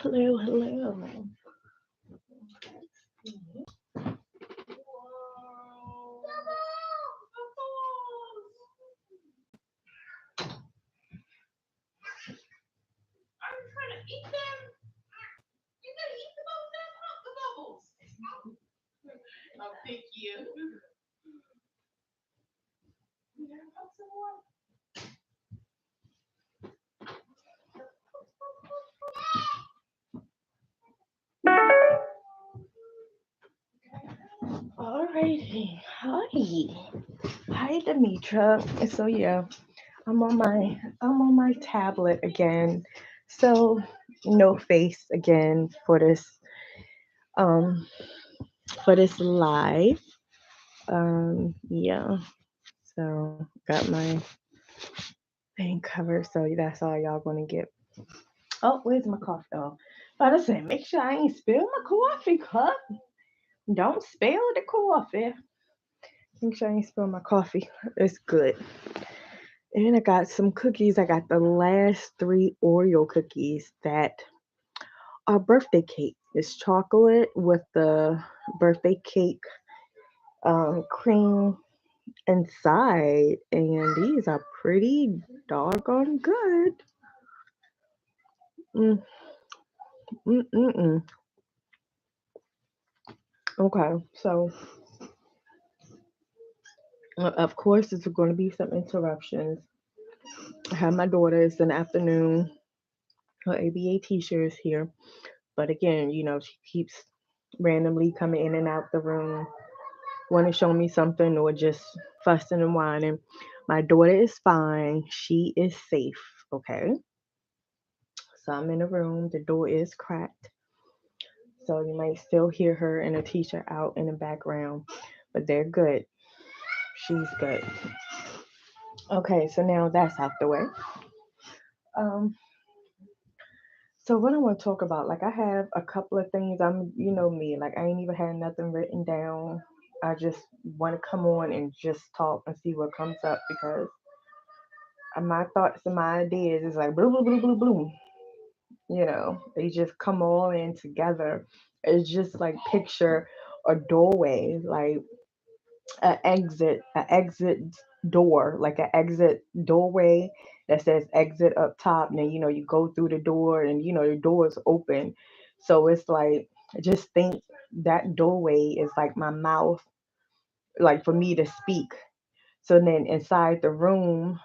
hello, hello. Alrighty. Hi, Demetra. So yeah, I'm on my tablet again. So no face again um for this live. Yeah. So got my thing covered. So that's all y'all gonna get. Oh, where's my coffee? Oh, but I said, make sure I ain't spill my coffee cup. Don't spill the coffee. Make sure I ain't spill my coffee. It's good. And I got some cookies. I got the last three Oreo cookies that are birthday cake. It's chocolate with the birthday cake cream inside. And these are pretty doggone good. Mm, mm, mm, mm. Okay, so of course, there's going to be some interruptions. I have my daughter. It's in the afternoon. Her ABA teacher is here. But again, she keeps randomly coming in and out the room, want to show me something or just fussing and whining. My daughter is fine. She is safe. Okay. So I'm in the room. The door is cracked. So you might still hear her and a teacher out in the background, but they're good. She's good. Okay, so now that's out the way. Um, so what I want to talk about, like I have a couple of things. Me, like I ain't even had nothing written down. I just want to come on and just talk and see what comes up because my thoughts and my ideas is like blue, blue, blue, blue, blue. They just come all in together. It's just like picture a doorway, like an exit door, like an exit doorway that says exit up top. And then you go through the door, and the door is open. So it's like just think that doorway is like my mouth, like for me to speak. So then inside the room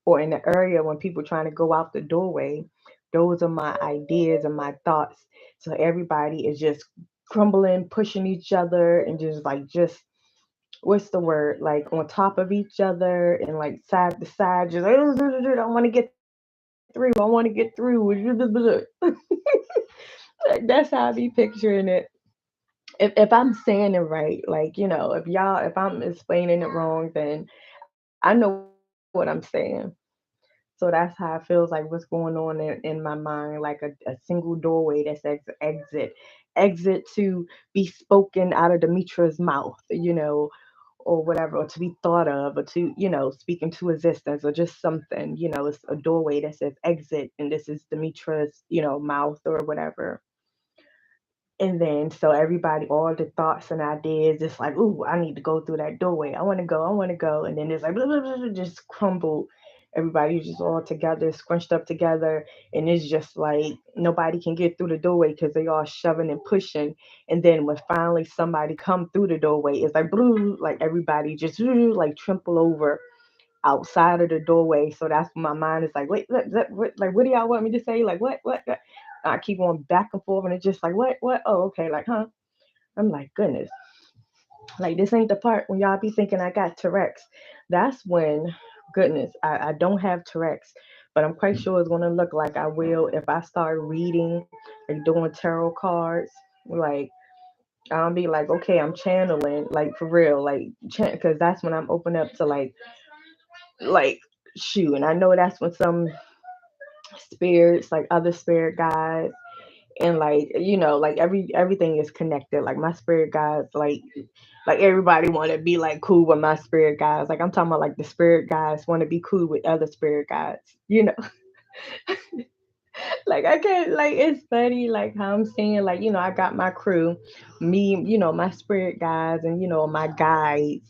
or in the area when people trying to go out the doorway, those are my ideas and my thoughts. So everybody is just crumbling, pushing each other, and just what's the word? Like on top of each other and like side to side, just like, I want to get through. I want to get through. That's how I be picturing it. If I'm saying it right, like if I'm explaining it wrong, then I know what I'm saying. So that's how it feels like what's going on in my mind, like a single doorway that says exit to be spoken out of Demetra's mouth, or whatever, or to be thought of, or to, speak into existence, or just something, it's a doorway that says exit, and this is Demetra's, mouth or whatever. And then so everybody, all the thoughts and ideas, just like, ooh, I need to go through that doorway. I want to go. And then it's like, blah, blah, blah, blah, just crumble. Everybody's just all together, scrunched up together. And it's just like nobody can get through the doorway because they all shoving and pushing. And then when finally somebody come through the doorway, it's like, blue, like everybody just like trample over outside of the doorway. So that's when my mind is like, wait, what, like, what do y'all want me to say? Like, what? I keep going back and forth, and it's just like, what? Oh, okay, like, huh? I'm like, goodness, like this ain't the part when y'all be thinking I got Tourette's. That's when, goodness, I don't have Tourette's, but I'm quite sure it's gonna look like I will if I start reading, like doing tarot cards, like. I'll be like, okay, I'm channeling, like for real, like, because that's when I'm open up to like shoot, and I know that's when some spirits, like other spirit guides, and like like everything is connected. Like my spirit guides, like everybody want to be like cool with my spirit guides. Like I'm talking about like the spirit guides want to be cool with other spirit guides. Like I can't like it's funny like how I'm saying like I got my crew, me, my spirit guides and my guides,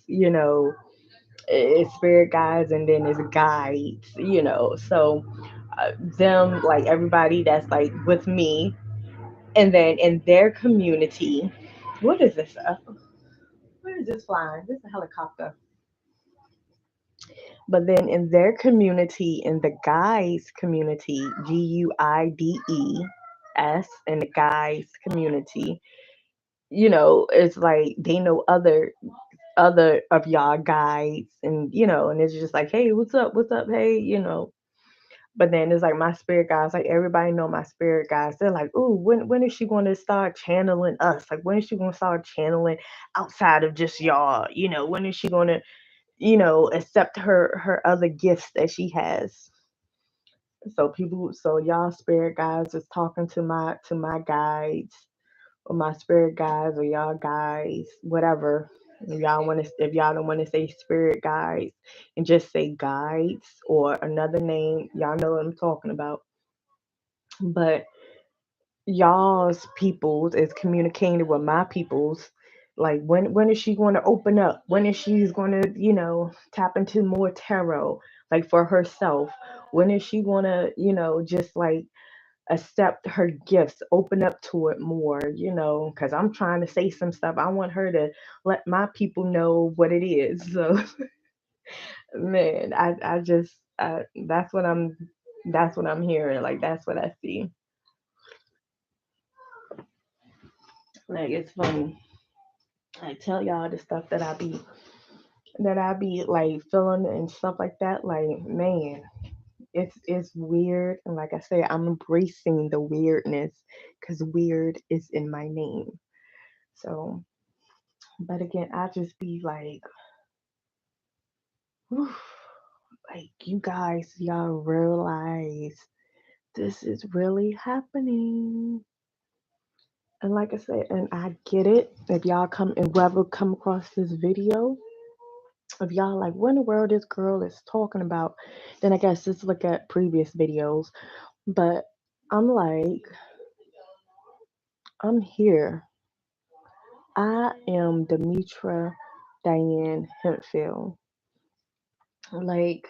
it's spirit guides and then it's guides, so them like everybody that's like with me and then in their community, what is this? Where is this flying? This is a helicopter. But then in their community, in the guys community, GUIDES, in the guys community, it's like they know other of y'all guys, and and it's just like, hey, what's up, hey, But then it's like my spirit guys, like everybody know my spirit guys. They're like, "Ooh, when is she going to start channeling us? Like, when is she going to start channeling outside of just y'all? When is she going to, accept her other gifts that she has?" So y'all spirit guys is talking to my guides or my spirit guides or y'all guys, whatever. If y'all don't want to say spirit guides and just say guides or another name, y'all know what I'm talking about. But y'all's peoples is communicating with my peoples. Like when is she going to open up? When is she's going to tap into more tarot like for herself? When is she going to just like accept her gifts, open up to it more, because I'm trying to say some stuff. I want her to let my people know what it is. So, man, I just, that's what I'm hearing. Like, that's what I see. Like, it's funny. I tell y'all the stuff that I be like feeling and stuff like that. Like, man, it's weird. And like I say, I'm embracing the weirdness because weird is in my name. So, but again, I just be like, whew, like you guys, y'all realize this is really happening. And like I said, and I get it. If y'all come and whoever come across this video, if y'all like, what in the world this girl is talking about, then I guess just look at previous videos. But I'm like, I'm here. I am Demetra Diane Hempfield. Like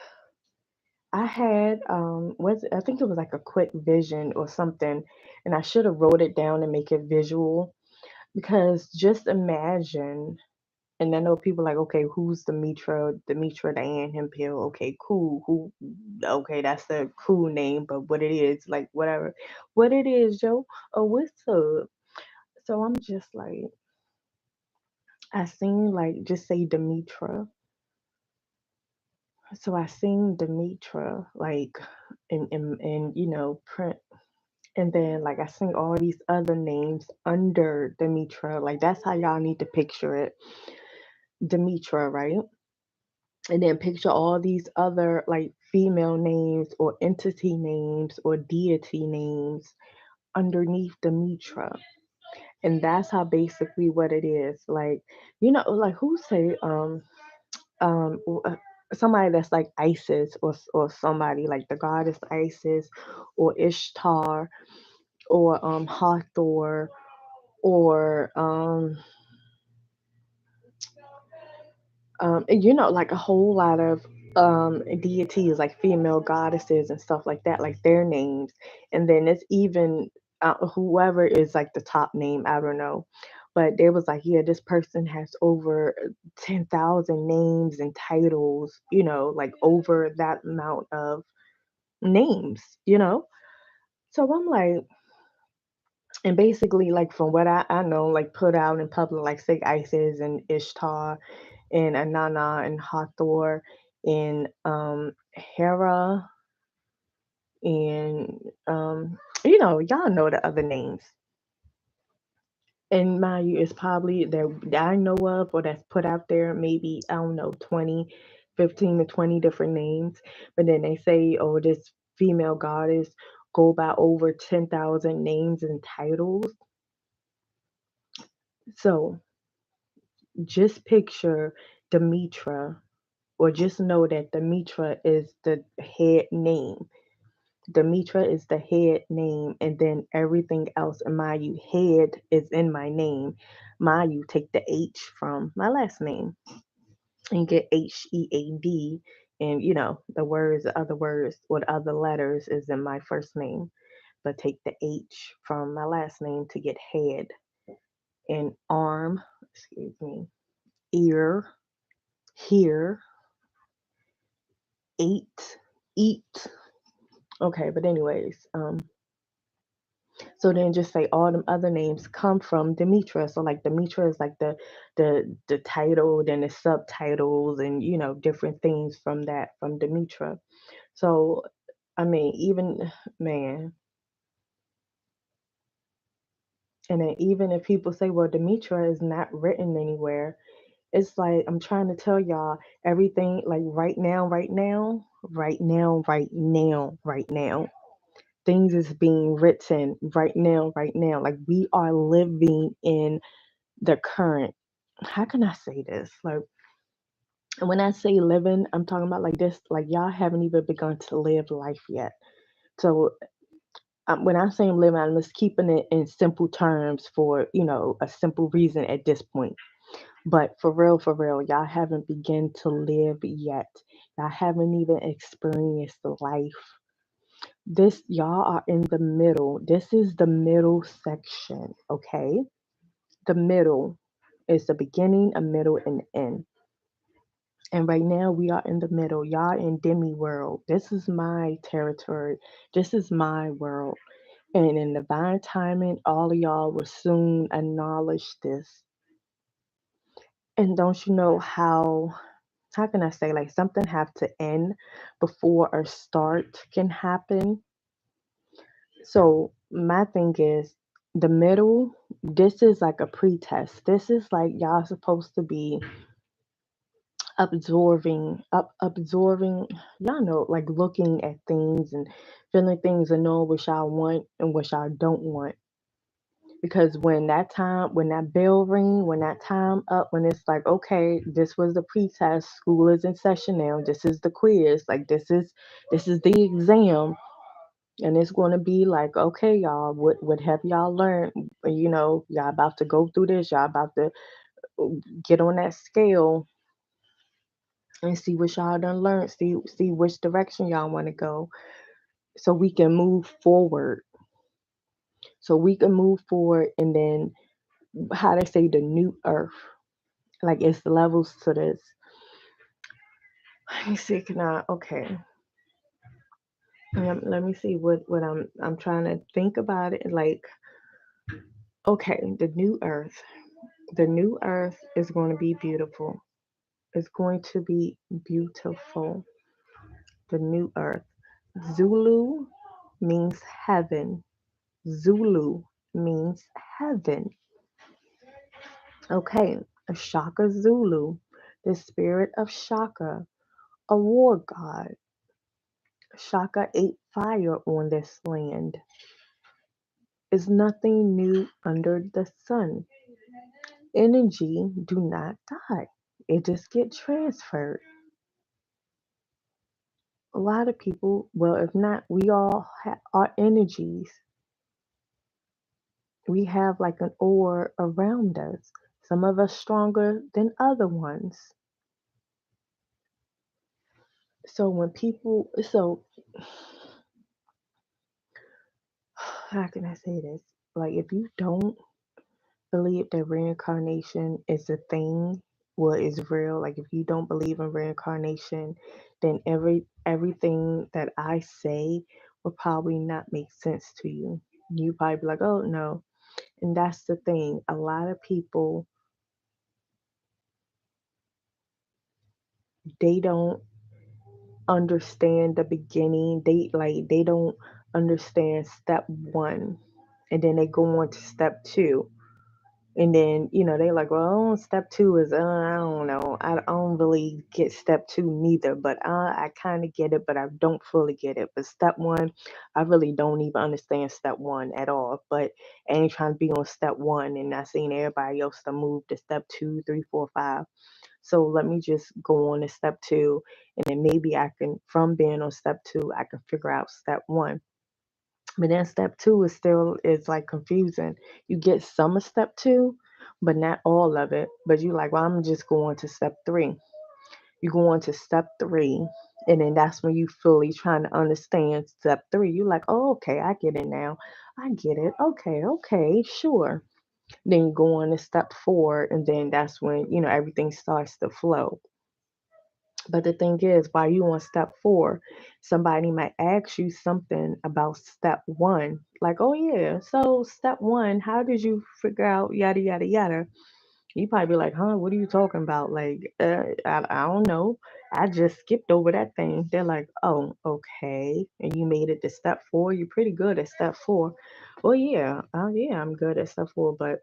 I had was I think it was like a quick vision or something, and I should have wrote it down and make it visual because just imagine. And I know people like, okay, who's Demetra Diane Hemphill? Okay, cool. Who? Okay, that's the cool name, but what it is, like, whatever, what it is, Joe. Oh, what's up? So I'm just like, I seen like just say Demetra. So I seen Demetra like in print. And then like I seen all these other names under Demetra. Like that's how y'all need to picture it. Demetra, right? And then picture all these other like female names or entity names or deity names underneath Demetra. And that's how basically what it is. Like, like who say um w- uh, somebody that's like Isis or somebody like the goddess Isis or Ishtar or Hathor or like a whole lot of deities like female goddesses and stuff like that, like their names. And then it's even whoever is like the top name, I don't know. But they was like, yeah, this person has over 10,000 names and titles, like over that amount of names. So I'm like, and basically, like from what I know, like put out in public, like say Isis and Ishtar and Anana and Hathor and Hera and y'all know the other names. And mind you, it's probably that I know of or that's put out there, maybe I don't know, 20, 15 to 20 different names. But then they say, oh, this female goddess go by over 10,000 names and titles. So just picture Demetra, or just know that Demetra is the head name. Demetra is the head name, and then everything else in Mayu, head is in my name. Mayu, take the H from my last name and get HEAD. And the words, the other words with other letters is in my first name, but take the H from my last name to get head. And arm, excuse me, ear, here, eight, eat. Okay, but anyways, so then just say all them other names come from Demetra. So like Demetra is like the title, then the subtitles, and different things from that from Demetra. So I mean, even man, and then even if people say, well, Demetra is not written anywhere, it's like I'm trying to tell y'all everything like right now, right now, right now, right now, right now. Things is being written right now, right now. Like we are living in the current. How can I say this? Like when I say living, I'm talking about like this. Like y'all haven't even begun to live life yet. So when I say I'm living, I'm just keeping it in simple terms for a simple reason at this point. But for real, y'all haven't begun to live yet. Y'all haven't even experienced life. This y'all are in the middle. This is the middle section, okay? The middle is the beginning, a middle, and end. And right now we are in the middle. Y'all in demi world. This is my territory. This is my world. And in divine timing, all of y'all will soon acknowledge this. And don't you know how can I say like something have to end before a start can happen? So my thing is the middle, this is like a pretest. This is like y'all supposed to be absorbing, y'all know, like looking at things and feeling things and knowing what y'all want and what y'all don't want. Because when that bell ring, when that time up, when it's like, okay, this was the pretest, school is in session now, this is the quiz, like this is the exam, and it's going to be like, okay, y'all, what have y'all learned? Y'all about to go through this, y'all about to get on that scale and see what y'all done learned, see which direction y'all want to go, so we can move forward. So we can move forward, and then how they say the new earth, like it's levels to this. Let me see, can I? Okay, let me see what I'm trying to think about it. Like, okay, the new earth. The new earth is going to be beautiful. It's going to be beautiful. The new earth. Zulu means heaven. Zulu means heaven. Okay, Shaka Zulu, the spirit of Shaka, a war god. Shaka ate fire on this land. Is nothing new under the sun. Energy do not die. It just get transferred. A lot of people, well, if not, we all our energies. We have like an aura around us. Some of us stronger than other ones. So when people, so how can I say this? Like, if you don't believe that reincarnation is a thing, well, is real. Like, if you don't believe in reincarnation, then everything that I say will probably not make sense to you. You probably be like, oh no. And that's the thing. A lot of people, they don't understand the beginning. They don't understand step one, and then they go on to step two. And then, they like, well, step two is, I don't know. I don't really get step two neither, but I kind of get it, but I don't fully get it. But step one, I really don't even understand step one at all. But I ain't trying to be on step one and not seeing everybody else to move to step two, three, four, five. So let me just go on to step two, and then maybe I can, from being on step two, I can figure out step one. But then step two is like confusing. You get some of step two, but not all of it. But you like, well, I'm just going to step three. You go on to step three, and then that's when you fully trying to understand step three. You like, oh, okay, I get it now. I get it. Okay, okay, sure. Then you go on to step four, and then that's when, everything starts to flow. But the thing is, while you on step four, somebody might ask you something about step one, like, oh yeah, so step one, how did you figure out yada yada yada? You probably be like, huh, what are you talking about? Like, I don't know. I just skipped over that thing. They're like, oh, okay. And you made it to step four. You're pretty good at step four. Well, yeah. Oh, yeah, I'm good at step four, but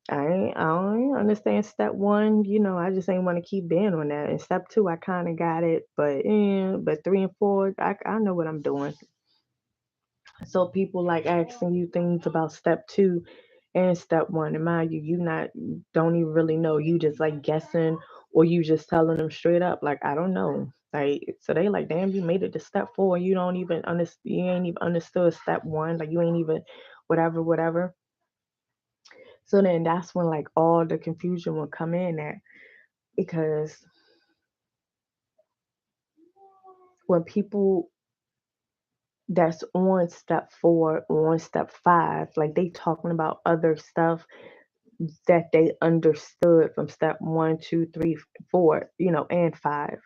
I don't understand step one. I just ain't want to keep being on that. And step two, I kind of got it, but three and four, I know what I'm doing. So people like asking you things about step two and step one. And mind you, you not don't even really know. You just like guessing, or you just telling them straight up, like, I don't know. Like, so they like, damn, you made it to step four. You don't even understand. You ain't even understood step one. Like, you ain't even whatever, whatever. So then that's when like all the confusion will come in at, because when people that's on step four, on step five, like they talking about other stuff that they understood from step one, two, three, four, and five.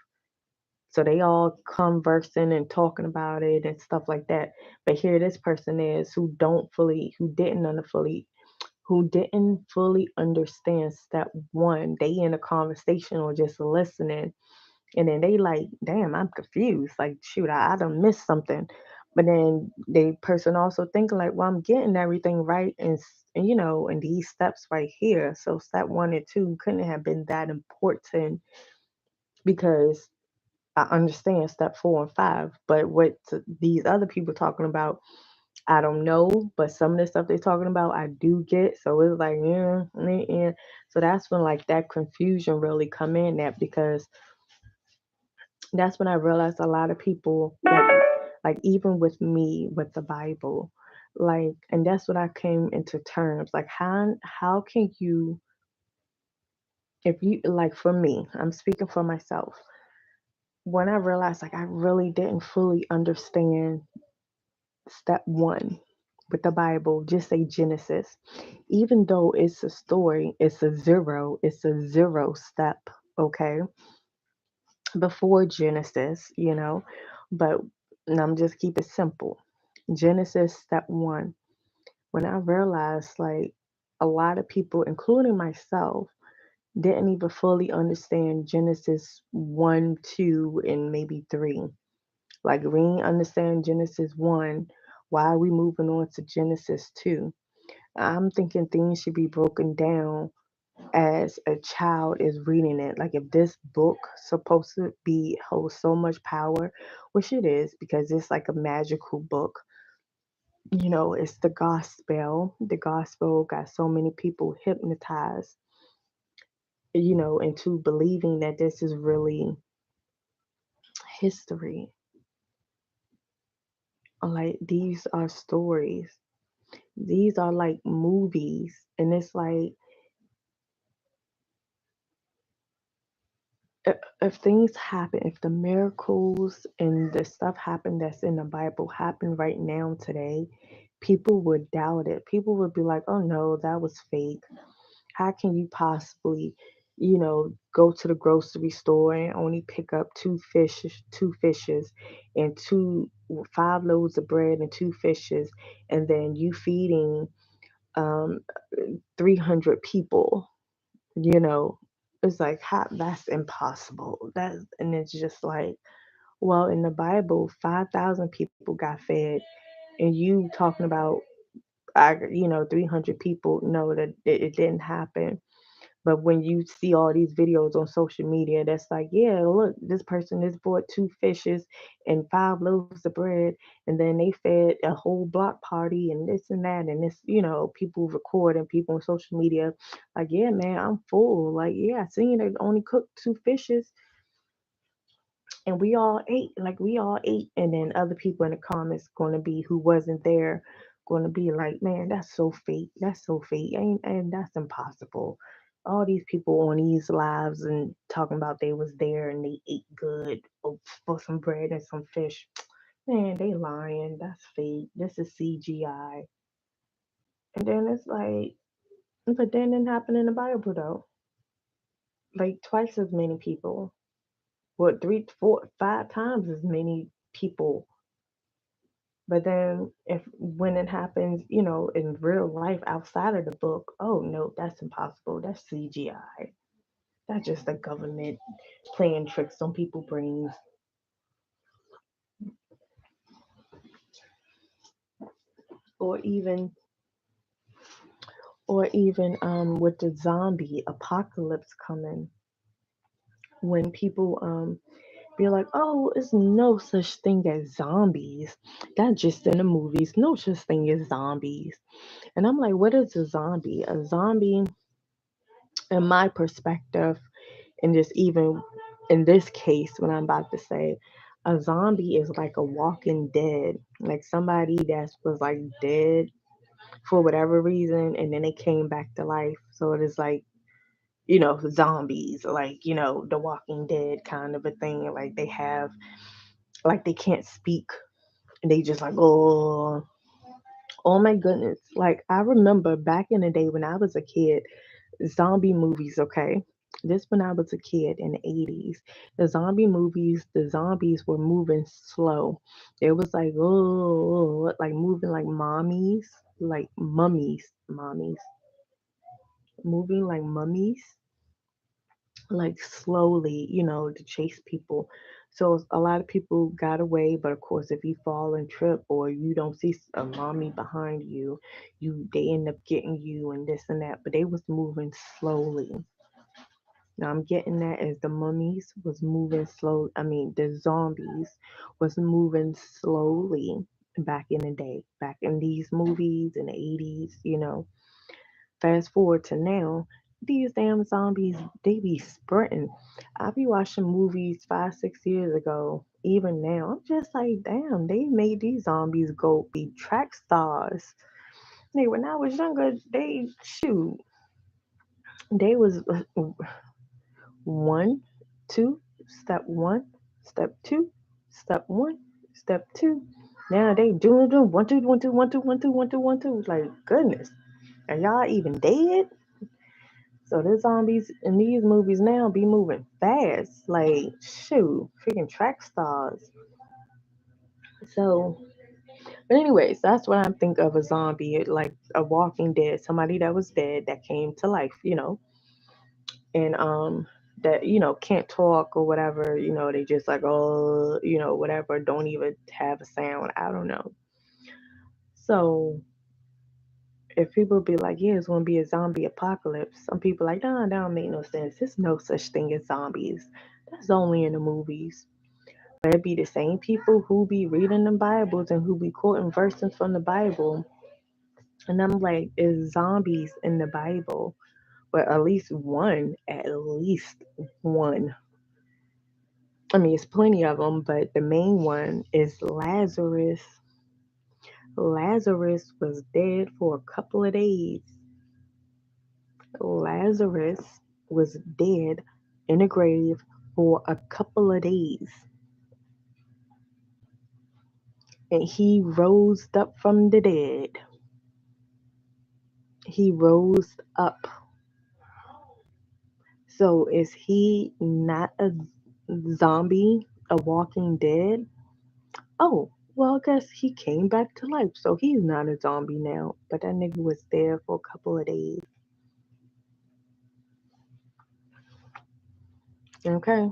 So they all conversing and talking about it and stuff like that. But here this person is who didn't fully understand step one. They in a conversation or just listening, and then they like, damn, I'm confused. Like, shoot, I done missed something. But then the person also thinking like, well, I'm getting everything right, and and these steps right here. So step one and two couldn't have been that important, because I understand step four and five. But what these other people talking about, I don't know. But some of the stuff they're talking about, I do get. So it's like, yeah, yeah. So that's when like that confusion really come in, that because that's when I realized a lot of people like even with me with the Bible, like, and that's what I came into terms like, how can you, if you like, for me, I'm speaking for myself, when I realized like I really didn't fully understand step one with the Bible, just say Genesis, even though it's a story, it's a zero step, okay, before Genesis, but I'm just keep it simple. Genesis step one. When I realized like a lot of people, including myself, didn't even fully understand Genesis 1, 2, and maybe 3. Like, we didn't understand Genesis 1. Why are we moving on to Genesis 2? I'm thinking things should be broken down as a child is reading it. Like, if this book supposed to be hold so much power, which it is, because it's like a magical book. It's the gospel. The gospel got so many people hypnotized, into believing that this is really history. Like, these are stories. These are like movies. And it's like, if things happen, if the miracles and the stuff happen that's in the Bible happen right now today, people would doubt it. People would be like, oh no, that was fake. How can you possibly, go to the grocery store and only pick up two fishes and two 5 loaves of bread and two fishes, and then you feeding um 300 people, you know? It's like, how, that's impossible. And it's just like, well, in the Bible, 5,000 people got fed, and you talking about 300 people. No, that it didn't happen. But when you see all these videos on social media, that's like, yeah, look, this person just bought two fishes and five loaves of bread, and then they fed a whole block party and this and that, and this, people record and people on social media, like, yeah, man, I'm full. Like, yeah, I seen it only cooked two fishes, and we all ate, and then other people in the comments going to be who wasn't there, going to be like, man, that's so fake, and that's impossible. All these people on these lives and talking about they was there and they ate good for some bread and some fish, man, they lying. That's fake. This is CGI. And then it's like, but then it happened in the Bible though, like twice as many people, what, three, four, five times as many people. But then if when it happens, in real life outside of the book, oh no, that's impossible. That's CGI. That's just the government playing tricks on people's brains. Or even with the zombie apocalypse coming, when people be like, oh, it's no such thing as zombies. That's just in the movies. No such thing as zombies. And I'm like, what is a zombie? A zombie, in my perspective, and just even in this case, what I'm about to say, a zombie is like a walking dead, like somebody that was like dead for whatever reason, and then they came back to life. So it is like, zombies, like, the Walking Dead kind of a thing. Like they have, like they can't speak, and they just like, oh my goodness. Like I remember back in the day when I was a kid, zombie movies, okay? This when I was a kid in the 80s. The zombie movies, the zombies were moving slow. It was like, oh, like moving like mommies, moving like mummies, like slowly, to chase people. So a lot of people got away, but of course, if you fall and trip or you don't see a mommy behind you, they end up getting you and this and that. But they was moving slowly. Now I'm getting that as the mummies was moving slow. I mean, the zombies was moving slowly back in the day, back in these movies in the 80s. Fast forward to now, these damn zombies, they be sprinting. I be watching movies 5, 6 years ago. Even now, I'm just like, damn, they made these zombies go be track stars. Hey, when I was younger, they was one, two, step 1, step 2, step 1, step 2. Now they doing 1, 2, 1, 2, 1, 2, 1, 2, 1, 2, 1, 2. Like goodness, are y'all even dead? So the zombies in these movies now be moving fast, like shoot, freaking track stars. So, but anyways, that's what I think of a zombie, like a Walking Dead, somebody that was dead that came to life, and that can't talk or whatever, they just like, oh, whatever, don't even have a sound. I don't know. So if people be like, yeah, it's gonna be a zombie apocalypse, some people like, nah, that don't make no sense. There's no such thing as zombies. That's only in the movies. But it be the same people who be reading the Bibles and who be quoting verses from the Bible. And I'm like, is zombies in the Bible? But at least one. I mean, it's plenty of them, but the main one is Lazarus. Lazarus was dead for a couple of days. Lazarus was dead in a grave for a couple of days. And he rose up from the dead. He rose up. So is he not a zombie, a walking dead? Oh, well, I guess he came back to life. So he's not a zombie now. But that nigga was there for a couple of days. Okay.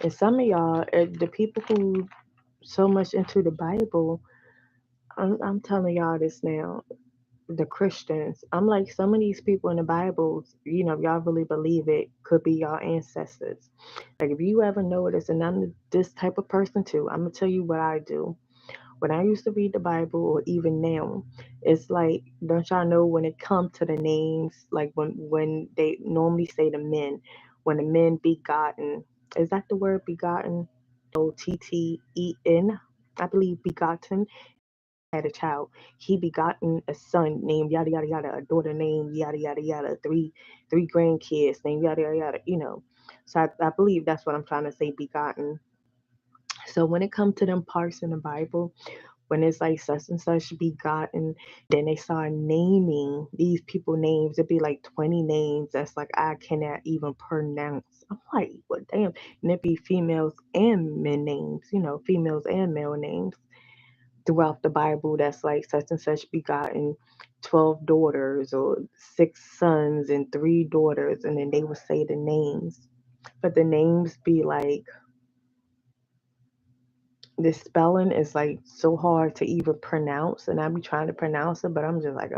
And some of y'all, the people who so much into the Bible, I'm telling y'all this now. the Christians. I'm like, some of these people in the Bibles, if y'all really believe it, could be y'all ancestors. Like, if you ever notice, and I'm this type of person too, I'm gonna tell you what I do. When I used to read the Bible, or even now, it's like, don't y'all know when it comes to the names, like when they normally say the men, when the men begotten, is that the word begotten? Begotten, I believe begotten. Had a child. He begotten a son named yada yada yada, a daughter named yada yada yada, three grandkids named yada yada yada. So I believe that's what I'm trying to say, begotten. So when it comes to them parts in the Bible, when it's like such and such begotten, then they start naming these people names. It'd be like 20 names that's like I cannot even pronounce. I'm like, what damn? And it'd be females and men names, females and male names throughout the Bible that's like such and such begotten 12 daughters or six sons and three daughters, and then they would say the names. But the names be like, the spelling is like so hard to even pronounce, and I be trying to pronounce it, but I'm just like,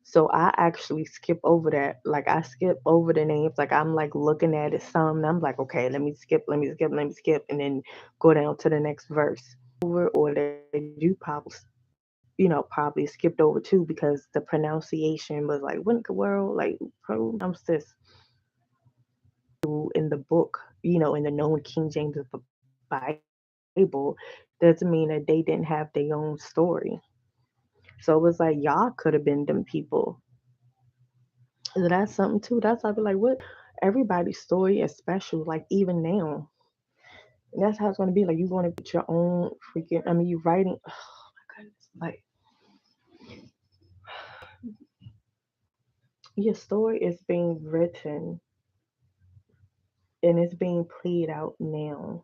So I actually skip over that. Like, I skip over the names. Like, I'm like looking at it some, and I'm like, okay, let me skip, and then go down to the next verse. Over, or that you probably skipped over too because the pronunciation was like, what in the world? Like, pronounce this in the book, in the known King James Bible, doesn't mean that they didn't have their own story. So it was like, y'all could have been them people. So that's something too. That's why I be like, what? Everybody's story is special, like even now. And that's how it's going to be. Like, you want to get your own freaking, I mean, you writing, oh my goodness, like, your story is being written and it's being played out now.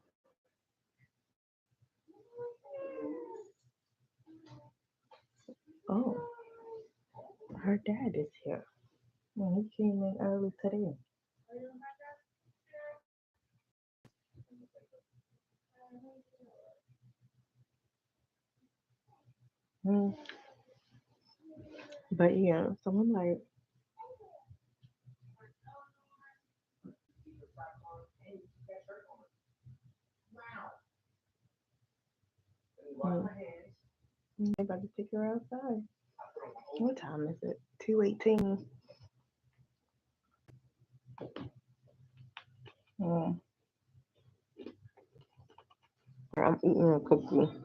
Oh, her dad is here. Well, he came in early today. Mm. But yeah, so I'm like, mm, they about to take her outside. What time is it? 2:18. Mm. I'm eating a cookie.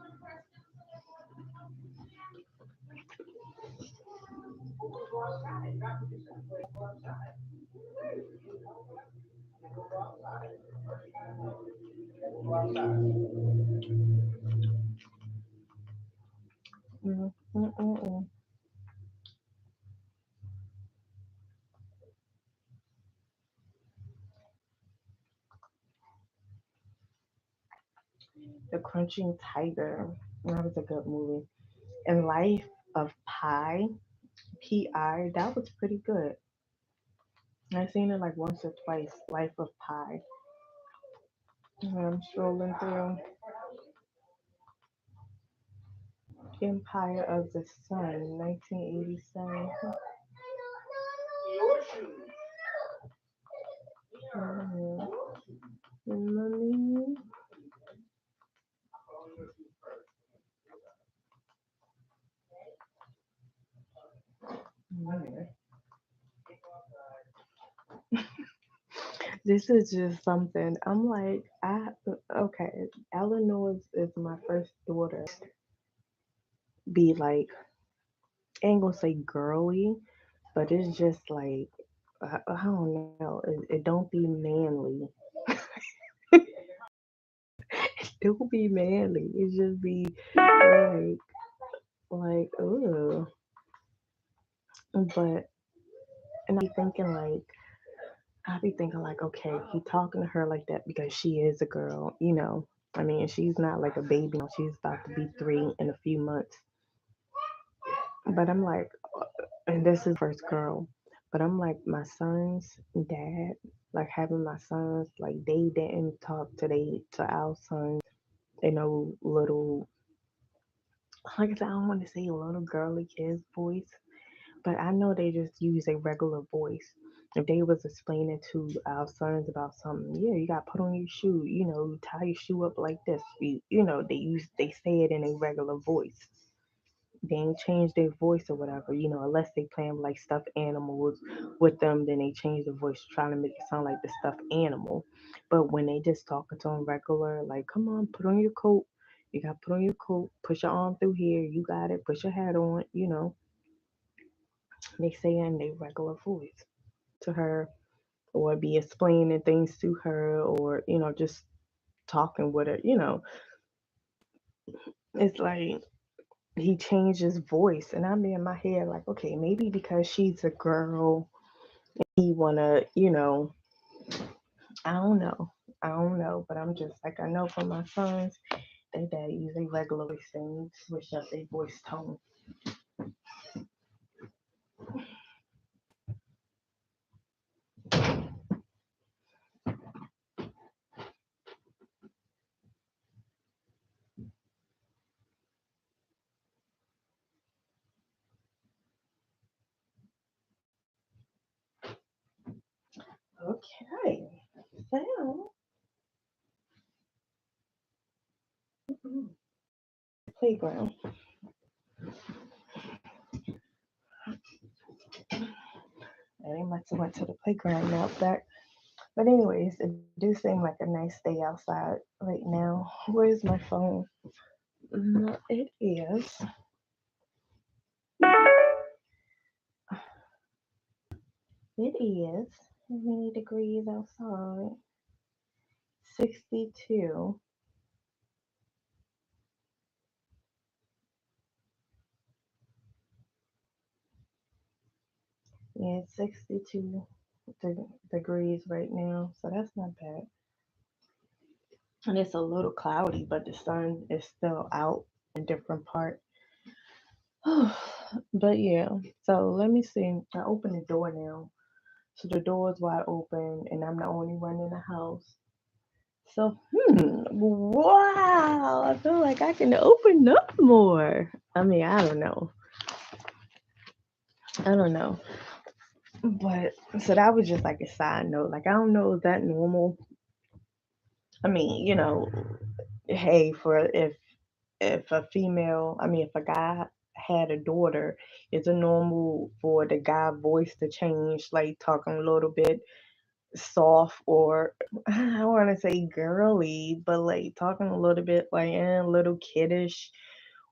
Mm, mm, mm, mm. The Crunching Tiger. That was a good movie. And Life of Pi, Pi, that was pretty good. I've seen it like once or twice. Life of Pi. And I'm strolling through Empire of the Sun, 1987. Mhm. Money. Mhm. This is just something. I'm like, okay. Eleanor is my first daughter. Be like, ain't gonna say girly, but it's just like, I don't know. It don't be manly. It don't be manly. It just be like, ugh. But and I be thinking like, okay, he talking to her like that because she is a girl. I mean, she's not like a baby now. She's about to be 3 in a few months. But I'm like, and this is first girl. But I'm like, my son's dad, like having my sons, like they didn't talk to our sons in a little, like I said, I don't want to say a little girly kid's voice, but I know they just use a regular voice. If they was explaining to our sons about something, yeah, you got to put on your shoe, you tie your shoe up like this. They say it in a regular voice. They ain't change their voice or whatever, unless they playing like stuffed animals with them, then they change the voice trying to make it sound like the stuffed animal. But when they just talking to them regular, like, come on, put on your coat. You got to put on your coat, push your arm through here, you got it, put your hat on, they say in their regular voice to her, or be explaining things to her, or, just talking with her, it's like he changed his voice, and I'm in my head like, okay, maybe because she's a girl, he wanna, I don't know, but I'm just like, I know for my sons, they dad usually regular voice things, switch up their voice tone. Okay, so playground. And they must have went to the playground now back. But anyways, it do seem like a nice day outside right now. Where's my phone? No, it is. It is. How many degrees outside? 62. Yeah, it's 62 degrees right now, so that's not bad. And it's a little cloudy, but the sun is still out in different parts. But yeah, so let me see. I open the door now. So the door is wide open, and I'm the only one in the house. So, wow, I feel like I can open up more. I mean, I don't know. I don't know. But so that was just like a side note. Like, I don't know, is that normal? I mean, hey, for if a female, I mean, if a guy had a daughter, is it normal for the guy voice to change, like talking a little bit soft, or I don't want to say girly, but like talking a little bit like a little kiddish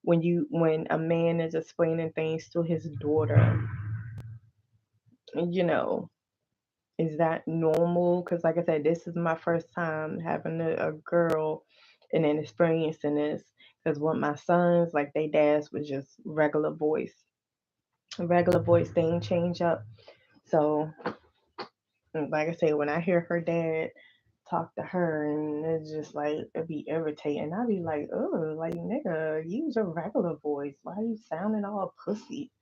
when a man is explaining things to his daughter, you know, is that normal? Because like I said, this is my first time having a girl and then experiencing this. Because with my sons, like they dads was just regular voice thing change up. So like I say, when I hear her dad talk to her, and it's just like it'd be irritating. I'd be like, oh, like nigga, use your regular voice. Why you sounding all pussy?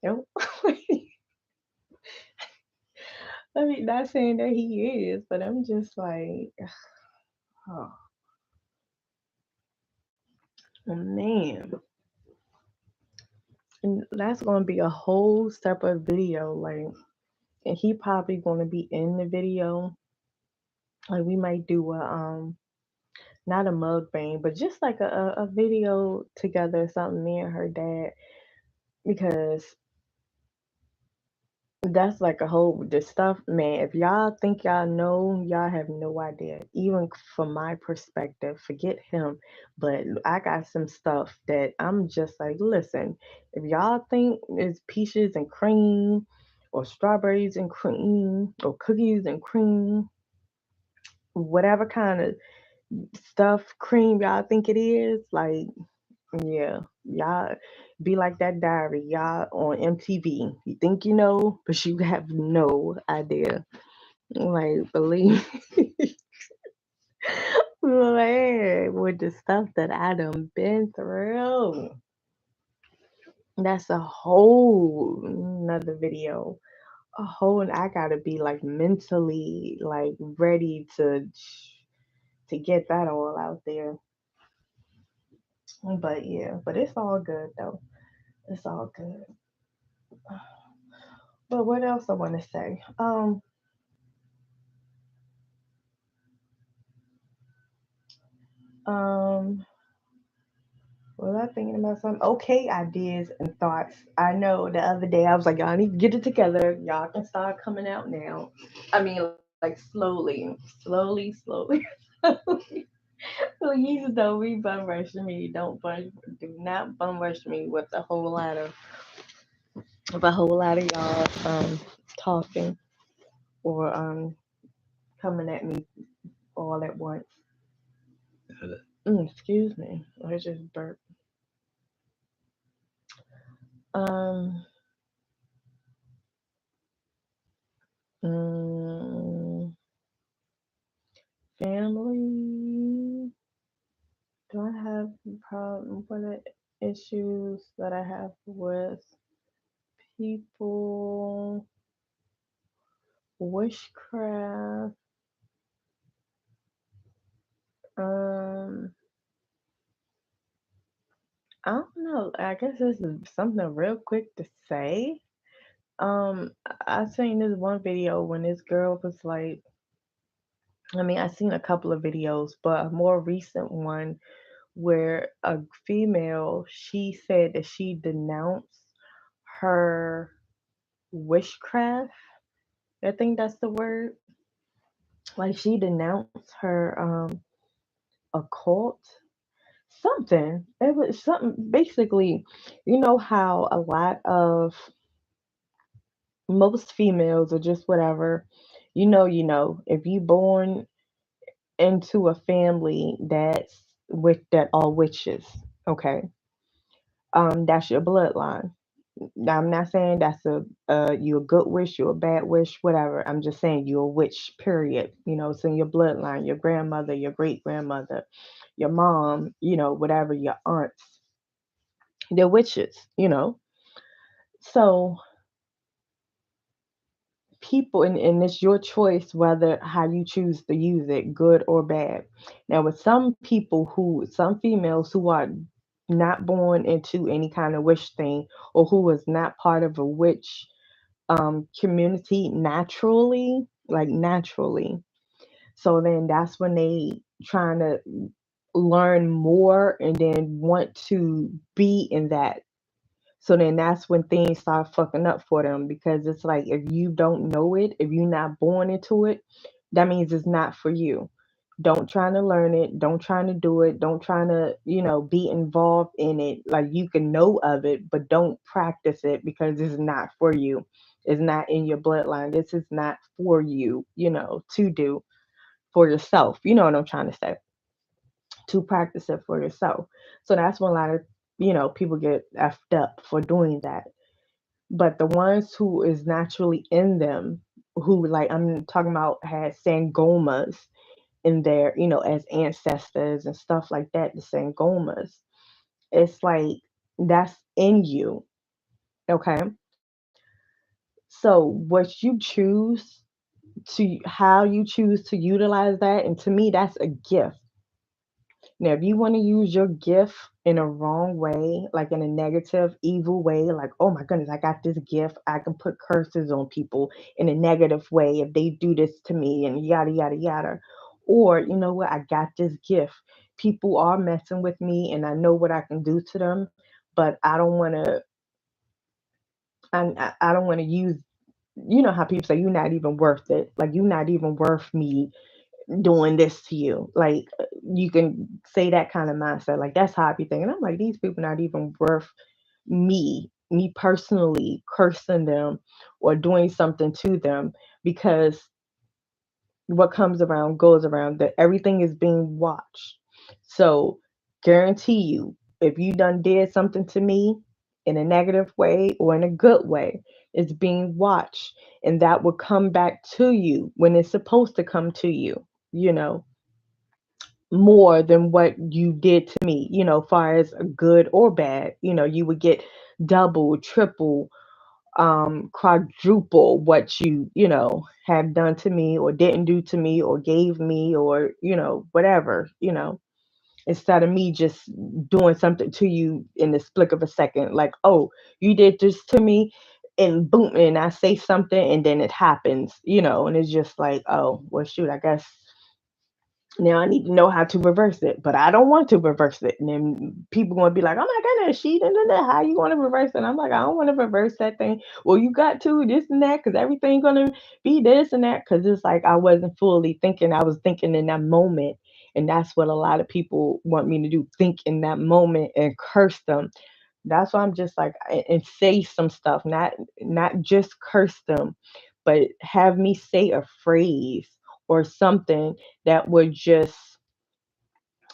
Yo, I mean, not saying that he is, but I'm just like, oh man, and that's gonna be a whole separate video. Like, and he probably gonna be in the video. Like, we might do a not a mukbang, but just like a video together, something me and her dad, because that's like a whole the stuff, man. If y'all think y'all know, y'all have no idea. Even from my perspective, forget him. But I got some stuff that I'm just like, listen, if y'all think it's peaches and cream, or strawberries and cream, or cookies and cream, whatever kind of stuff cream y'all think it is, like, yeah, y'all be like that diary, y'all on MTV. You think you know, but you have no idea. Like, believe man, with the stuff that I done been through. That's a whole another video. A whole, I gotta be like mentally like ready to get that all out there. But yeah, but it's all good though. It's all good. But what else I want to say? Um, was I thinking about something? Okay, ideas and thoughts. I know the other day I was like, y'all need to get it together. Y'all can start coming out now. I mean, like slowly. Please don't be bum rushing me. Do not bum rush me with a whole lot of y'all talking or coming at me all at once. Excuse me. I just burped. Um, mm, family. Do I have problem with it? Issues that I have with people? Witchcraft. Um, I don't know. I guess this is something real quick to say. I seen this one video when this girl was like, I mean, I seen a couple of videos, but a more recent one where a female, she said that she denounced her witchcraft. I think that's the word. Like she denounced her occult something. It was something basically, you know how a lot of most females or just whatever, if you born into a family that's with that all witches, okay, that's your bloodline. Now, I'm not saying that's you're a good wish, you're a bad wish, whatever. I'm just saying you're a witch, period. It's in your bloodline, your grandmother, your great grandmother, your mom, whatever, your aunts, they're witches. So people, and it's your choice whether how you choose to use it, good or bad. Now, with some females who are not born into any kind of witch thing, or who was not part of a witch community naturally, like naturally. So then that's when they trying to learn more and then want to be in that. So then that's when things start fucking up for them, because it's like if you don't know it, if you're not born into it, that means it's not for you. Don't try to learn it. Don't try to do it. Don't try to, be involved in it. Like you can know of it, but don't practice it because it's not for you. It's not in your bloodline. This is not for you, to do for yourself. You know what I'm trying to say? To practice it for yourself. So that's when a lot of, people get effed up for doing that. But the ones who is naturally in them, who like I'm talking about had sangomas in there, as ancestors and stuff like that, the sangomas. It's like that's in you. Okay. So what you choose how you choose to utilize that, and to me that's a gift. Now, if you want to use your gift in a wrong way, like in a negative, evil way, like, oh my goodness, I got this gift, I can put curses on people in a negative way if they do this to me, and yada, yada, yada. Or, you know what, I got this gift. People are messing with me, and I know what I can do to them, but I don't want to use, how people say, you're not even worth it. Like, you're not even worth me doing this to you. Like you can say that kind of mindset. Like that's how I be thinking. I'm like, these people not even worth me personally cursing them or doing something to them, because what comes around goes around, that everything is being watched. So guarantee you, if you done did something to me in a negative way or in a good way, it's being watched, and that will come back to you when it's supposed to come to you, you know more than what you did to me, far as good or bad. You would get double, triple, quadruple what you have done to me or didn't do to me or gave me, or whatever, instead of me just doing something to you in the split of a second, like, oh, you did this to me, and boom, and I say something and then it happens, and it's just like, oh, well, shoot, I guess now I need to know how to reverse it, but I don't want to reverse it. And then people going to be like, oh my goodness, she did that. How you want to reverse it? I'm like, I don't want to reverse that thing. Well, you got to this and that because everything going to be this and that. Because it's like I wasn't fully thinking. I was thinking in that moment. And that's what a lot of people want me to do, think in that moment and curse them. That's why I'm just like, and say some stuff, not just curse them, but have me say a phrase or something that would just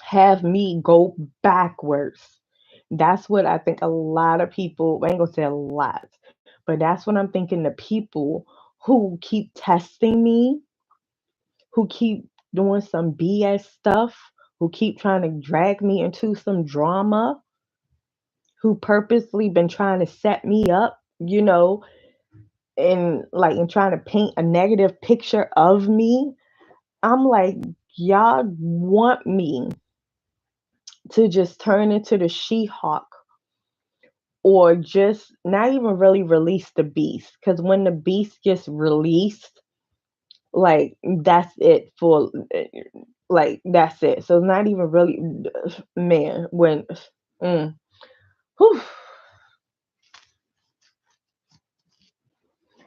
have me go backwards. That's what I think a lot of people, I ain't gonna say a lot, but that's what I'm thinking, the people who keep testing me, who keep doing some BS stuff, who keep trying to drag me into some drama, who purposely been trying to set me up, and trying to paint a negative picture of me. I'm like, y'all want me to just turn into the She-Hulk or just not even really release the beast. Because when the beast gets released, like that's it for like that's it. So it's not even really man when mm, whew,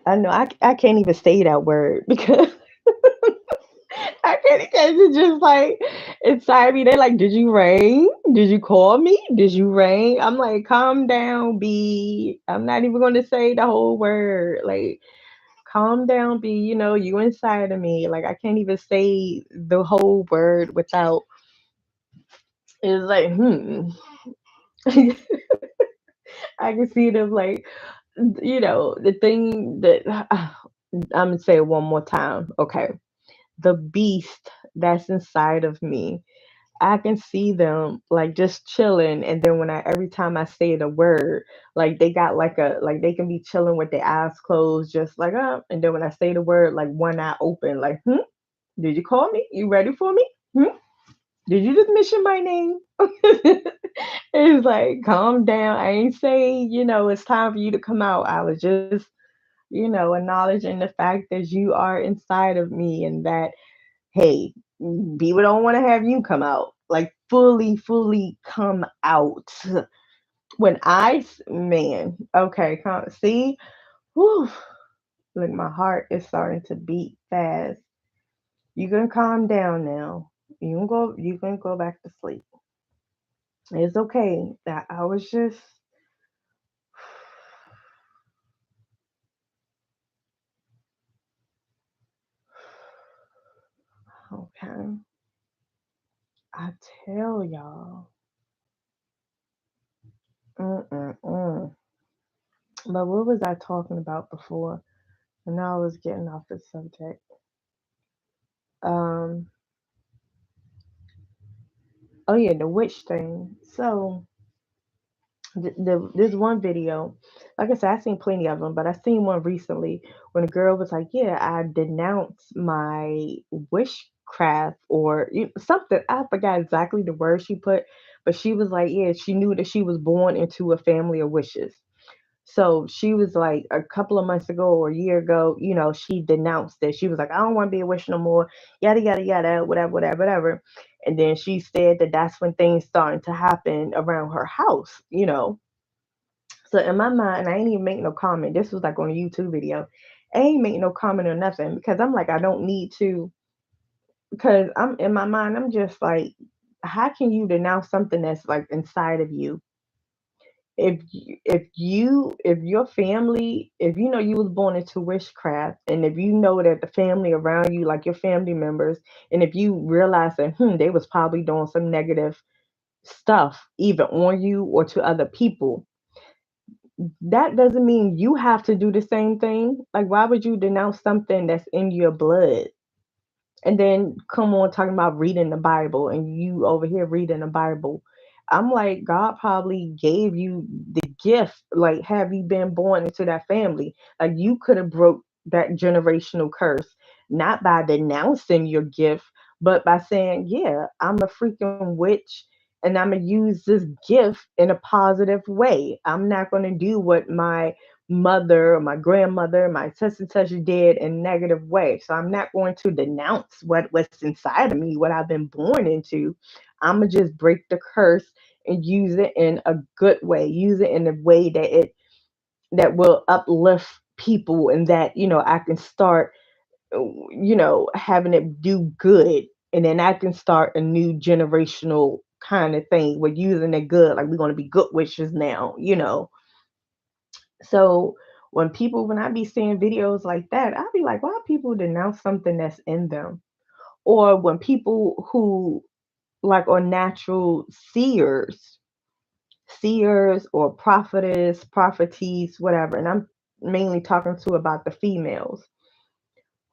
I know I can't even say that word because I can't because it's just like inside me. They're like, "Did you ring? Did you call me? Did you ring?" I'm like, "Calm down, B. I'm not even going to say the whole word. Like, calm down, B. You inside of me. Like, I can't even say the whole word without. It's like, I can see them like, the thing that I'm gonna say it one more time. Okay, the beast that's inside of me. I can see them like just chilling, and then when I every time I say the word, like they got like they can be chilling with their eyes closed, just like and then when I say the word, like one eye open, like did you call me? You ready for me? Did you just mention my name? It's like calm down. I ain't saying it's time for you to come out. I was just acknowledging the fact that you are inside of me and that hey, people don't want to have you come out, like fully come out. When man, okay, see, whew, look, my heart is starting to beat fast. You can calm down now. You can go back to sleep. It's okay. That I was just okay. I tell y'all. Mm-mm-mm. But what was I talking about before? And now I was getting off the subject. Um, oh yeah, the witch thing. So there's one video, like I said, I seen plenty of them, but I seen one recently when a girl was like, "Yeah, I denounce my witchcraft or something." I forgot exactly the word she put, but she was like, "Yeah, she knew that she was born into a family of witches." So she was like a couple of months ago or a year ago, she denounced it. She was like, I don't want to be a witch no more, yada, yada, yada, whatever, whatever, whatever. And then she said that that's when things started to happen around her house. So in my mind, I ain't even make no comment. This was like on a YouTube video. I ain't make no comment or nothing because I'm like, I don't need to. Because I'm in my mind, I'm just like, how can you denounce something that's like inside of you? If your family, if you know you was born into witchcraft, and if you know that the family around you, like your family members, and if you realize that they was probably doing some negative stuff either on you or to other people, that doesn't mean you have to do the same thing. Like, why would you denounce something that's in your blood? And then come on talking about reading the Bible and you over here reading the Bible. I'm like, God probably gave you the gift. Like, have you been born into that family? Like, you could have broke that generational curse, not by denouncing your gift, but by saying, yeah, I'm a freaking witch and I'm gonna use this gift in a positive way. I'm not gonna do what my mother or my grandmother, my such and such did in a negative way. So I'm not going to denounce what's inside of me, what I've been born into. I'm gonna just break the curse and use it in a good way, use it in a way that will uplift people, and that I can start having it do good, and then I can start a new generational kind of thing. We're using it good, like we're going to be good wishers now. So when I be seeing videos like that, I be like, why people denounce something that's in them? Or when people who like are natural seers or prophetess, prophetess, whatever, and I'm mainly talking to about the females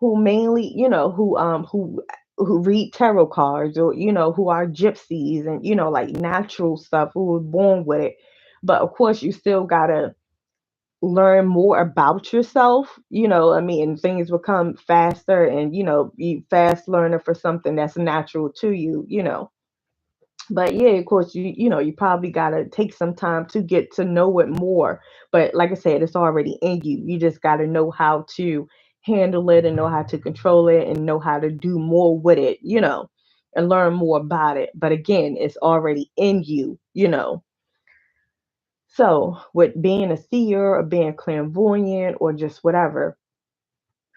who mainly, who read tarot cards, or who are gypsies, and like natural stuff, who was born with it. But of course you still gotta learn more about yourself, I mean, and things will come faster, and be fast learner for something that's natural to you. But yeah, of course, you probably gotta take some time to get to know it more. But like I said, it's already in you. You just gotta know how to handle it, and know how to control it, and know how to do more with it, and learn more about it. But again, it's already in you. So with being a seer, or being clairvoyant, or just whatever,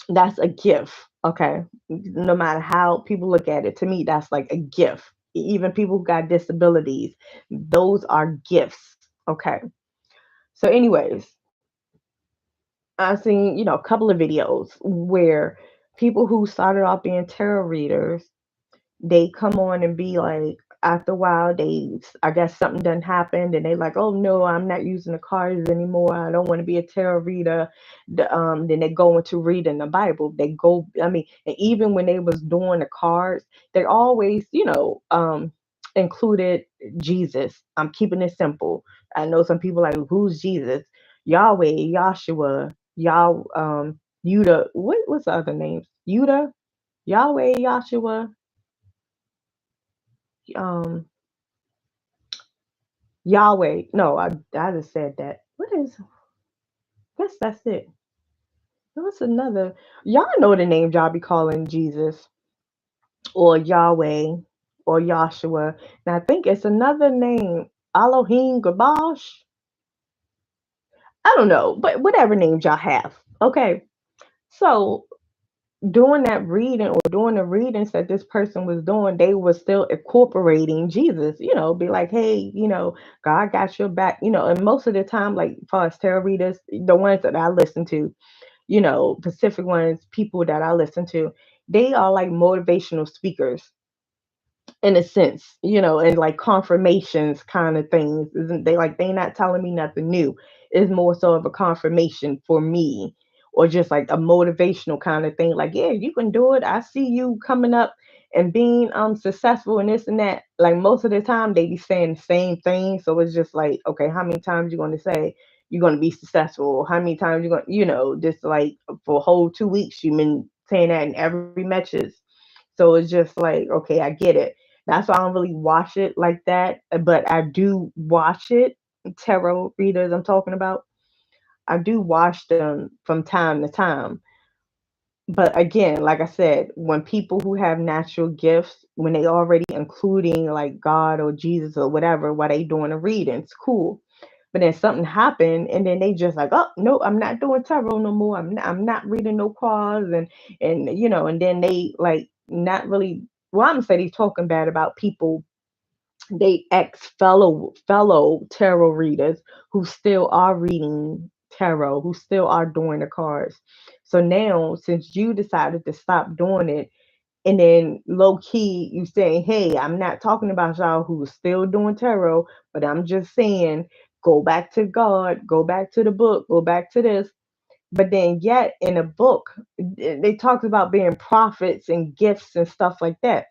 that's a gift. Okay. No matter how people look at it, to me, that's like a gift. Even people who got disabilities, those are gifts. Okay. So, anyways, I've seen, a couple of videos where people who started off being tarot readers, they come on and be like, after a while, I guess something done happened, and they like, oh no, I'm not using the cards anymore. I don't want to be a tarot reader. Then they go into reading the Bible. I mean, and even when they was doing the cards, they always, included Jesus. I'm keeping it simple. I know some people like, who's Jesus? Yahweh, Yahshua, Yuda. What's the other names? Yuda, Yahweh, Yahshua, um, Yahweh. No, I just said that. What is? Guess that's it. What's another? Y'all know the names y'all be calling Jesus, or Yahweh, or Yahshua. And I think it's another name, Elohim Gabash. I don't know, but whatever names y'all have. Okay. So doing that reading, or doing the readings that this person was doing, they were still incorporating Jesus, be like, hey, God got your back, and most of the time, like, as far as tarot readers, the ones that I listen to, Pacific ones, people that I listen to, they are like motivational speakers in a sense, and like confirmations kind of things. Isn't they like they not telling me nothing new? It's more so of a confirmation for me, or just like a motivational kind of thing. Like, yeah, you can do it. I see you coming up and being successful and this and that. Like most of the time they be saying the same thing. So it's just like, okay, how many times you gonna say you're gonna be successful? How many times you gonna, just like for a whole 2 weeks you've been saying that in every message. So it's just like, okay, I get it. That's why I don't really watch it like that, but I do watch it. Tarot readers I'm talking about. I do watch them from time to time. But again, like I said, when people who have natural gifts, when they already including like God or Jesus or whatever, while they doing a reading, it's cool. But then something happened, and then they just like, oh no, I'm not doing tarot no more. I'm not reading no cards, and and then they like not really. Well, I'm gonna say they talking bad about people, they ex fellow tarot readers who still are reading tarot, who still are doing the cards. So now, since you decided to stop doing it, and then low key you saying, hey, I'm not talking about y'all who's still doing tarot, but I'm just saying, go back to God, go back to the book, go back to this. But then yet in a book, they talked about being prophets and gifts and stuff like that.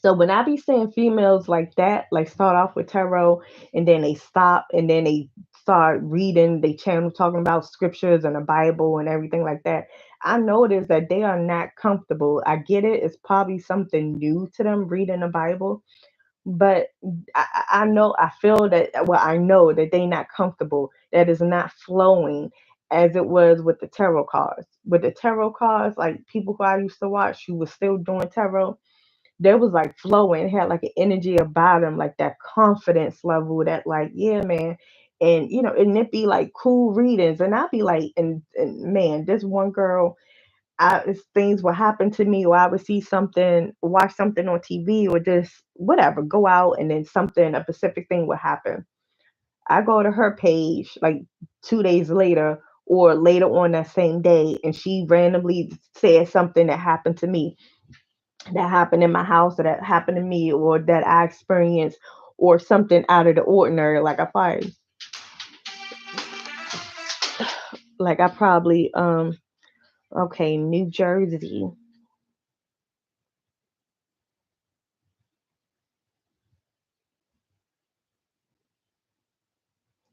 So when I be seeing females like that, like start off with tarot, and then they stop, and then they start reading they channel talking about scriptures and the Bible and everything like that, I notice that they are not comfortable. I get it, it's probably something new to them reading the Bible, But I know, I feel that, well, I know that they not comfortable, that is not flowing as it was with the tarot cards. With the tarot cards, like people who I used to watch who was still doing tarot, they was like flowing, had like an energy about them, like that confidence level, that like, yeah, man. And and it be like cool readings, and I'd be like, and man, this one girl, things would happen to me, or I would see something, watch something on TV, or just whatever, go out, and then something, a specific thing would happen. I go to her page like 2 days later, or later on that same day, and she randomly said something that happened to me, that happened in my house, or that happened to me, or that I experienced, or something out of the ordinary. Like I probably okay, New Jersey.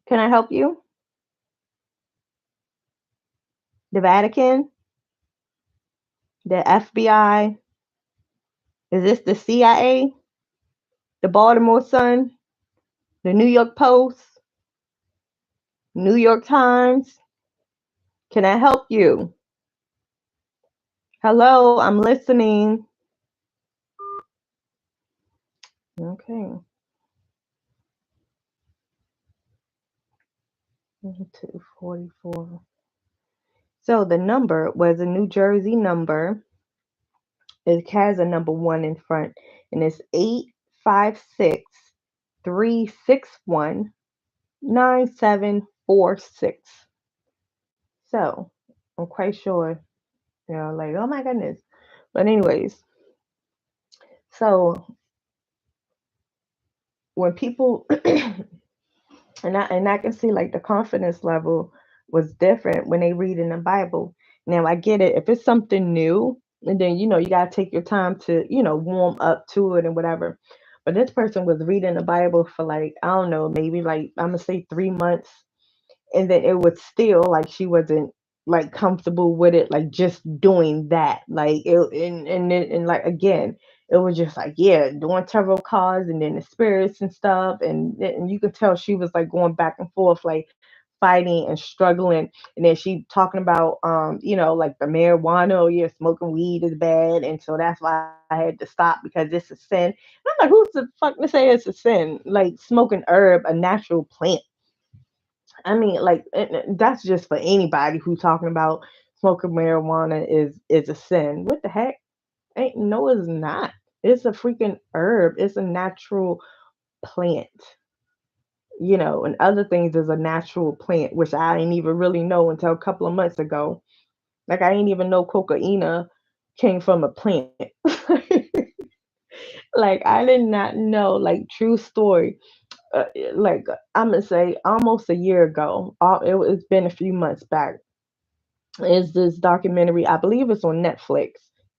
Can I help you? The Vatican, the FBI. Is this the CIA? The Baltimore Sun? The New York Post? New York Times? Can I help you? Hello, I'm listening. Okay. 244. So the number was a New Jersey number. It has a number one in front, and it's 856-361-9746. So I'm quite sure, like, oh my goodness. But anyways, so when people and I can see like the confidence level was different when they read in the Bible. Now I get it. If it's something new, and then you gotta take your time to, warm up to it and whatever. But this person was reading the Bible for like, I don't know, maybe like I'm gonna say 3 months, and then it was still like she wasn't like comfortable with it, like just doing that, like it, and like again, it was just like, yeah, doing tarot cards, and then the spirits and stuff, and you could tell she was like going back and forth, like fighting and struggling. And then she talking about like the marijuana, oh yeah, smoking weed is bad, and so that's why I had to stop because it's a sin. And I'm like, who's the fuck to say it's a sin? Like smoking herb, a natural plant. I mean, like that's just for anybody who's talking about smoking marijuana is a sin. What the heck? Ain't no, it's not. It's a freaking herb. It's a natural plant. And other things is a natural plant, which I didn't even really know until a couple of months ago. Like I didn't even know cocaina came from a plant. Like I did not know. Like true story. Like I'm gonna say almost a year ago. It's been a few months back. Is this documentary? I believe it's on Netflix.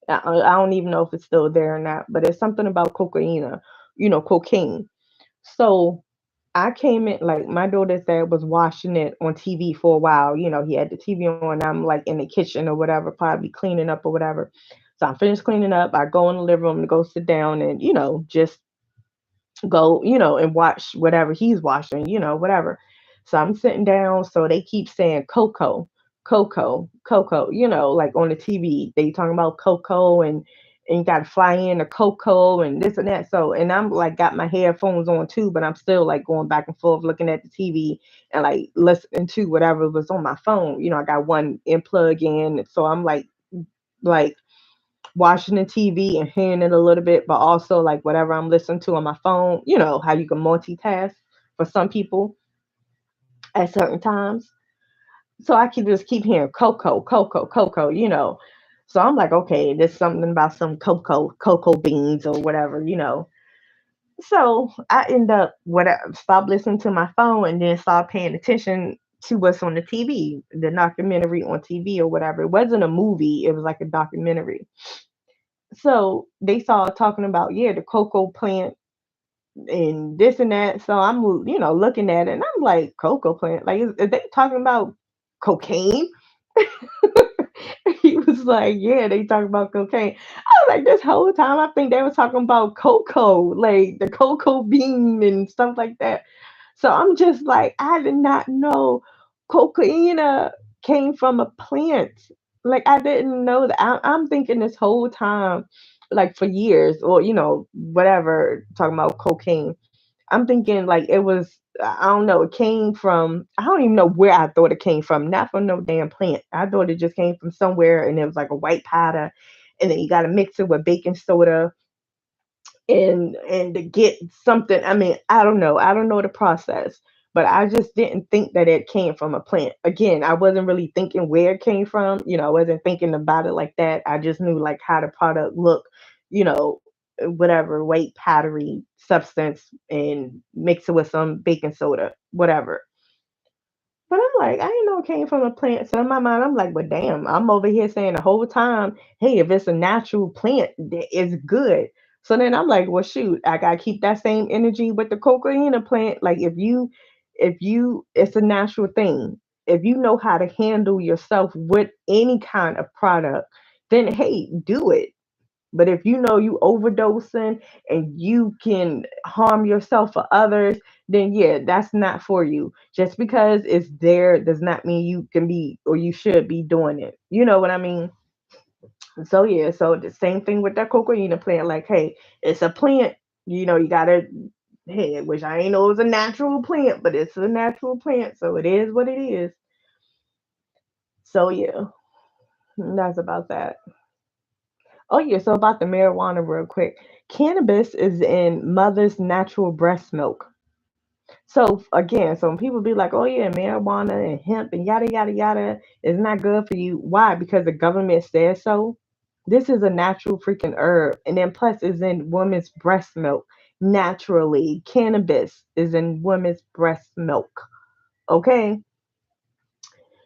I don't even know if it's still there or not, but it's something about cocaine. Cocaine. So I came in, like my daughter's dad was watching it on TV for a while. He had the TV on. I'm like in the kitchen or whatever, probably cleaning up or whatever. So I finished cleaning up. I go in the living room to go sit down and just go, and watch whatever he's watching, whatever. So I'm sitting down. So they keep saying Coco, Coco, Coco, like on the TV, they talking about Coco, and you got to fly in a Coco and this and that. So, and I'm like, got my headphones on too, but I'm still like going back and forth looking at the TV and like listening to whatever was on my phone. I got one in plug in. So I'm like watching the TV and hearing it a little bit, but also like whatever I'm listening to on my phone, how you can multitask for some people at certain times. So I can just keep hearing cocoa, cocoa, cocoa. So I'm like, okay, there's something about some cocoa beans or whatever. So I end up stop listening to my phone and then start paying attention to what's on the TV, the documentary on TV or whatever. It wasn't a movie, it was like a documentary. So they started talking about, yeah, the cocoa plant and this and that. So I'm looking at it, and I'm like, cocoa plant, like is they talking about cocaine? He was like, yeah, they talk about cocaine. I was like, this whole time I think they were talking about cocoa, like the cocoa bean and stuff like that. So I'm just like, I did not know cocaine came from a plant. Like I didn't know that. I'm thinking this whole time, like for years, or whatever, talking about cocaine. I'm thinking like it was. I don't know. It came from. I don't even know where I thought it came from. Not from no damn plant. I thought it just came from somewhere, and it was like a white powder, and then you got to mix it with baking soda and to get something. I mean, I don't know the process, but I just didn't think that it came from a plant. Again, I wasn't really thinking where it came from. I wasn't thinking about it like that. I just knew like how the product looked, whatever white powdery substance, and mix it with some baking soda, whatever. But I'm like, I didn't know it came from a plant. So in my mind, I'm like, well, damn, I'm over here saying the whole time, hey, if it's a natural plant, it's good. So then I'm like, well, shoot, I gotta keep that same energy with the cocaine plant. Like it's a natural thing. If you know how to handle yourself with any kind of product, then hey, do it. But if you know you overdosing and you can harm yourself or others, then yeah, that's not for you. Just because it's there does not mean you can be or you should be doing it. You know what I mean? So yeah, so the same thing with that cocaine plant. Like, hey, it's a plant. You gotta. Hey, which I ain't know it was a natural plant, but it's a natural plant, so it is what it is. So yeah, that's about that. Oh yeah, so about the marijuana real quick. Cannabis is in mother's natural breast milk. So again, so when people be like, "Oh yeah, marijuana and hemp and yada yada yada is not good for you," why? Because the government says so. This is a natural freaking herb, and then plus is in women's breast milk naturally. Cannabis is in women's breast milk. Okay,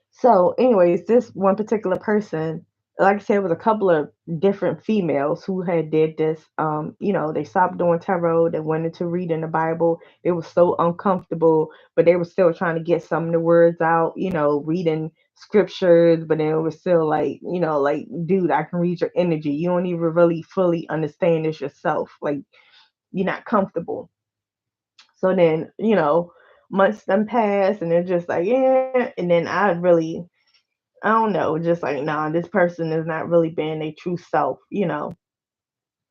so, anyways, this one particular person, like I said, it was a couple of different females who had did this. They stopped doing tarot. They went into reading the Bible. They were so uncomfortable, but they were still trying to get some of the words out. Reading scriptures, but then it was still like, dude, I can read your energy. You don't even really fully understand this yourself. Like, you're not comfortable. So then, months done pass, and they're just like, yeah. And then I don't know, just like, nah, this person is not really being their true self. And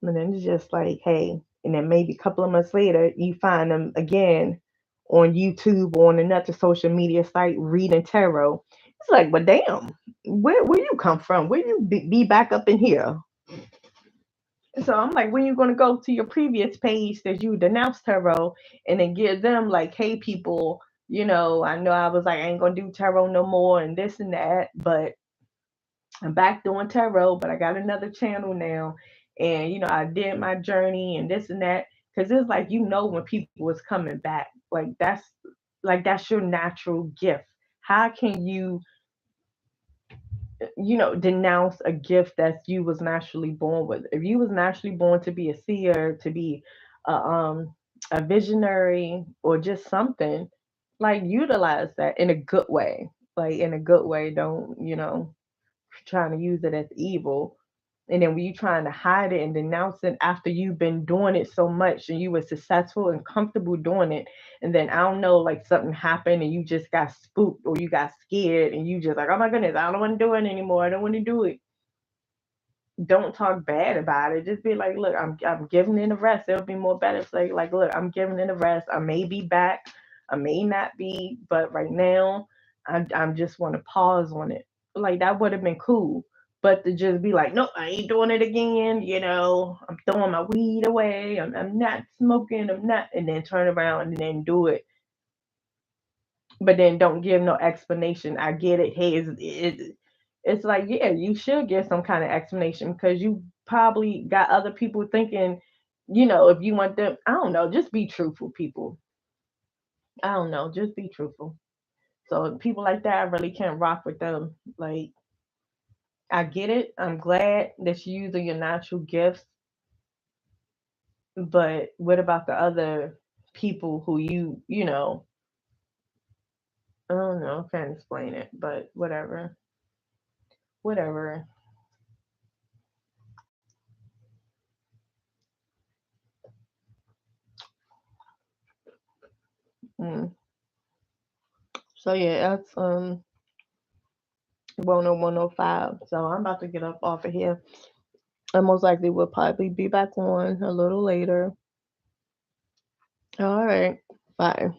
then it's just like, hey, and then maybe a couple of months later, you find them again on YouTube or on another social media site reading tarot. It's like, but damn, where you come from? Where you be back up in here? So I'm like, when you gonna go to your previous page that you denounced tarot and then give them like, hey people, I know I was like, I ain't gonna do tarot no more and this and that, but I'm back doing tarot, but I got another channel now. And, I did my journey and this and that. Cause it's like, when people is coming back. That's your natural gift. How can you, denounce a gift that you was naturally born with? If you was naturally born to be a seer, to be a visionary or just something, like utilize that in a good way. Like in a good way. Don't, trying to use it as evil. And then when you trying to hide it and denounce it after you've been doing it so much and you were successful and comfortable doing it, and then I don't know, like something happened and you just got spooked or you got scared and you just like, oh my goodness, I don't want to do it anymore. I don't want to do it. Don't talk bad about it. Just be like, look, I'm giving it a rest. It'll be more better. It's like, look, I'm giving it a rest. I may be back. I may not be, but right now, I'm just want to pause on it. Like that would have been cool. But to just be like, nope, I ain't doing it again. I'm throwing my weed away. I'm not smoking. I'm not, and then turn around and then do it. But then don't give no explanation. I get it. Hey, it's like, yeah, you should give some kind of explanation because you probably got other people thinking, if you want them, I don't know, just be truthful, people. I don't know, just be truthful. So people like that, I really can't rock with them. Like, I get it. I'm glad that you're using your natural gifts, but what about the other people who I don't know, I can't explain it, but whatever. whatever. Mm. So yeah, that's 10105. So I'm about to get up off of here. I most likely will probably be back on a little later. All right. Bye.